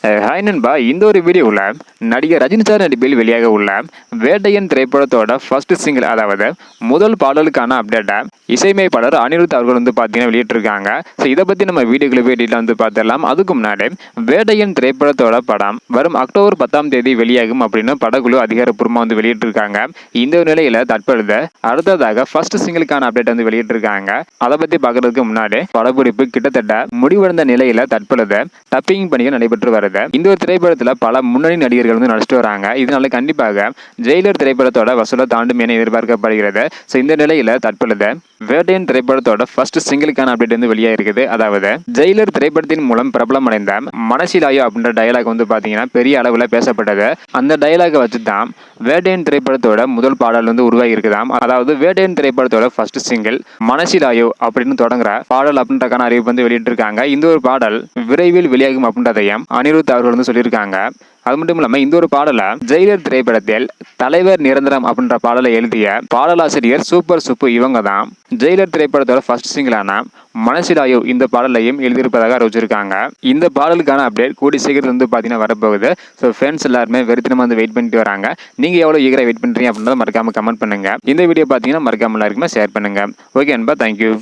Hi நண்பா, இந்த ஒரு வீடியோவில் நடிகர் ரஜினி சார் நடிப்பில் வெளியாக உள்ள வேட்டையன் திரைப்படத்தோட ஃபர்ஸ்ட் சிங்கிள், அதாவது முதல் பாடலுக்கான அப்டேட்டை இசையமைப்பாளர் அனிருத் அவர்கள் பார்த்தீங்கன்னா வெளியிட்டிருக்காங்க. ஸோ இதை பற்றி நம்ம வீடியோக்குள்ள போய் டீட்டெயில் பார்த்துடலாம். அதுக்கு முன்னாடி வேட்டையன் திரைப்படத்தோட படம் வரும் அக்டோபர் 10ஆம் தேதி வெளியாகும் அப்படின்னு படக்குழு அதிகாரப்பூர்வமாக வெளியிட்டிருக்காங்க. இந்த நிலையில் தற்பொழுது அடுத்ததாக ஃபர்ஸ்ட் சிங்கிளுக்கான அப்டேட் வெளியிட்டிருக்காங்க. அதை பற்றி பார்க்கறதுக்கு முன்னாடி படப்பிடிப்பு கிட்டத்தட்ட முடிவடைந்த நிலையில் தற்பொழுது டப்பிங் பணிகள் நடைபெற்று வருது. இந்த ஒரு திரைப்படத்தில் பல முன்னணி நடிகர்கள் நடிச்சிட்டு வராங்க. இதனால கண்டிப்பாக ஜெயிலர் திரைப்படத்தோட வசூலை தாண்டும் என எதிர்பார்க்கப்படுகிறது. ஸோ இந்த நிலையில் தற்பொழுது வேட்டையன் திரைப்படத்தோட ஃபர்ஸ்ட் சிங்கிளுக்கான அப்டேட் வெளியாக இருக்குது. அதாவது ஜெயிலர் திரைப்படத்தின் மூலம் பிரபலம் அடைந்த மனசிலாயோ அப்படின்ற டயலாக் பார்த்தீங்கன்னா பெரிய அளவில் பேசப்பட்டது. அந்த டயலாகை வச்சு தான் வேட்டையன் திரைப்படத்தோட முதல் பாடல் உருவாகி இருக்குதாம். அதாவது வேட்டையன் திரைப்படத்தோட ஃபர்ஸ்ட் சிங்கிள் மனசிலாயோ அப்படின்னு தொடங்குற பாடல் அப்படின்றக்கான அறிவிப்பு வெளியிட்டிருக்காங்க. இந்த ஒரு பாடல் விரைவில் வெளியாகும் அப்படின்றதையும் அனிருத் அவர்கள் சொல்லியிருக்காங்க. அது மட்டும் இல்லாம இந்த ஒரு பாடலை ஜெயிலர் திரைப்படத்தில் தலைவர் நிரந்தரம் அப்படின்ற பாடலை எழுதிய பாடலாசிரியர் சூப்பர் சுப்பு இவங்க தான் ஜெயிலர் திரைப்படத்தோட ஃபர்ஸ்ட் சிங்கிளான மனசிலாயோ இந்த பாடலையும் எழுதியிருப்பதாக அறிவிச்சிருக்காங்க. இந்த பாடலுக்கான அப்டேட் கூடி சீக்கிரத்தில் பார்த்தீங்கன்னா வரப்போகுது. ஸோ ஃப்ரெண்ட்ஸ் எல்லாருமே வெறித்தனமாக வெயிட் பண்ணிட்டு வராங்க. நீங்க எவ்வளவு ஈகரா வெயிட் பண்றீங்க அப்படின்றத மறக்காம கமெண்ட் பண்ணுங்க. இந்த வீடியோ பார்த்தீங்கன்னா மறக்காம எல்லாருக்குமே ஷேர் பண்ணுங்க. ஓகே அன்பா, தேங்க்யூ.